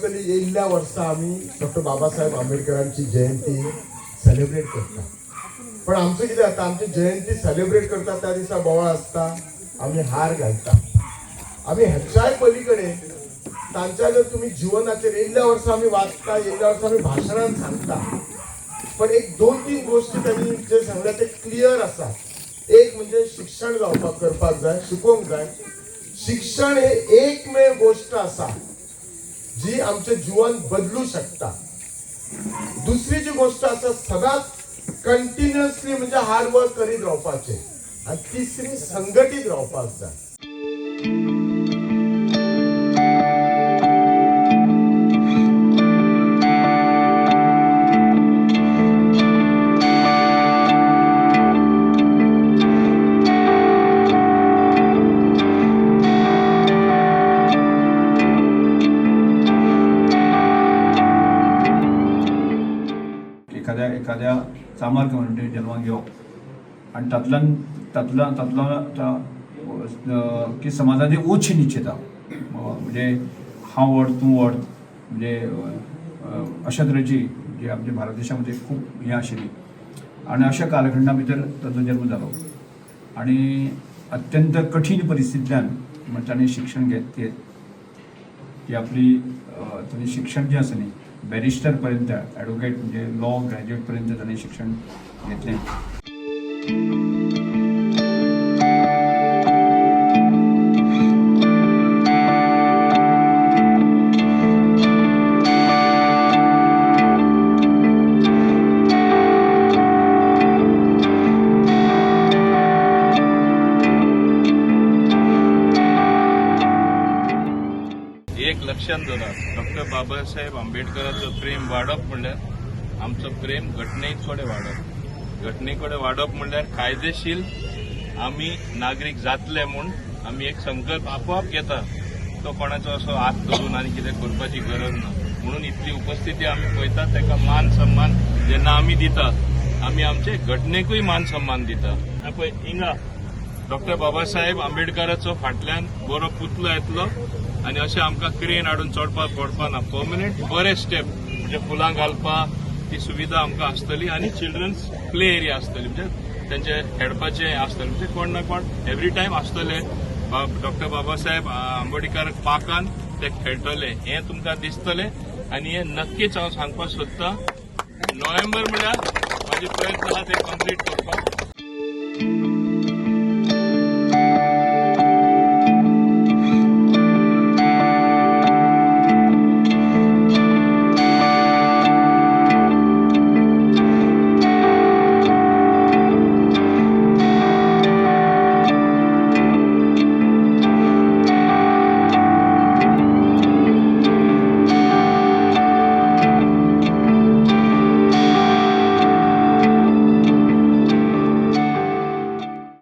येयल्ल्या वर्सा आम्ही डॉक्टर बाबासाहेब आंबेडकरांची जयंती सेलिब्रेट करता. पण आमचं कितें जाता, आमची जयंती सेलिब्रेट करता त्या दिसा बोवाळ आसता, आम्ही हार घालता. आम्ही हेच्याय पलीकडे तांच्या जर तुम्ही जीवनाचेर येयल्ल्या वर्सा आम्ही वाचता, येयल्ल्या वर्सा आम्ही भाशणान सांगता. पण एक दोन तीन गोष्टी त्यांनी जे सांगल्या ते क्लियर आसा. एक म्हणजे शिक्षण जावपाक करपाक जाय, शिकोवंक जाय. शिक्षण हे एकमेव गोष्ट आसा जी आमचे जीवन बदलू शकता. दुसरी जी गोष्ट आसा सदांच कंटिन्युअसली म्हणजे हार्ड वर्क करीत रावपाचे. आणि तिसरी संघटित रावपाक जाय. एखाद्या चामार कम्युनिटी जन्माक घेवप आनी तातूंतल्यान की समाजाची उच्च निश्चिता म्हणजे हांव व्हड तूं व्हड म्हणजे अशा तरेची जी आमच्या भारत देशामध्ये खूब हें आशिल्ली आनी अशा कालखंडा भितर ताचो जन्म जालो. आनी अत्यंत कठीण परिस्थितींतल्यान ताणें शिक्षण घेत ती आपली ताणें शिक्षण जें आसा न्ही बॅरिस्टर पर्यंत ॲडवोकेट म्हणजे लॉ ग्रॅज्युएट पर्यंत ताणें शिक्षण घेतलें. एक लक्षात दवरात, डॉक्टर बाबासाहेब आंबेडकरांचं प्रेम वाडप म्हणल्यार आमचं प्रेम घटने कडेन वाडप. घटने कडेन वाडप म्हणल्यार कायदेशीर आमी नागरीक जातले म्हूण आमी एक संकल्प आपोआप घेता. तो कोणाचो असो हात धरून आनी कितें करपाची गरज ना. म्हणून इतली उपस्थिती आमी पळयतात. ताका मान सन्मान जेन्ना आमी दितात आमी आमचे घटनेकूय मान सन्मान दिता. पळय हिंगा डॉक्टर बाबासाहेब आंबेडकराचो फाटल्यान बरो पुतलो येतलो आनी अशें आमकां क्रेन हाडून चडपाक पडपा ना. पर्मनंट बरे स्टेप म्हणजे फुलां घालपाक ती सुविधा आमकां आसतली आनी चिल्ड्रन्स प्ले एरिया आसतली म्हणजे तेंचे खेळपाचें आसतलें म्हणजे कोण ना कोण एवरी टायम आसतले. डॉक्टर बाबासाहेब आंबेडकर पार्कान ते खेळटले हें तुमकां दिसतलें आनी हें नक्कीच हांव सांगपाक सोदतां. नोव्हेंबर म्हळ्यार म्हाजे प्रयत्न आहा ते कंप्लीट करपाक.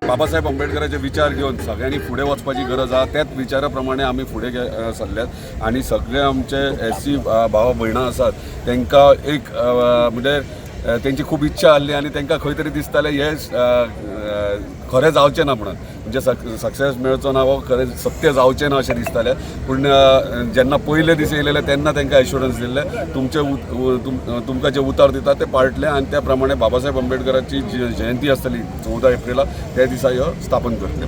बाबासाहेब आंबेडकरांचे विचार घेऊन सगळ्यांनी फुडें वचपाची गरज आहा. त्याच विचारा प्रमाणे आमी फुडें सरल्यात आनी सगळे आमचे एससी भाव भयणां आसात तांकां एक म्हणजे तेंची खूब इच्छा आसली आनी तांकां खंय तरी दिसतालें हें खरें जावचें ना म्हणून म्हणजे सक्सेस मेळचो ना वो खरें सत्य जावचें ना अशें दिसतालें. पूण जेन्ना पयले दीस येयलेले तेन्ना तांकां एश्युरन्स दिल्ले तुमकां जे उतर दिता ते पाळटले आनी त्या प्रमाणे बाबासाहेब आंबेडकरांची जी जयंती आसतली 14 एप्रिलाक त्या दिसा ह्यो स्थापन करतले.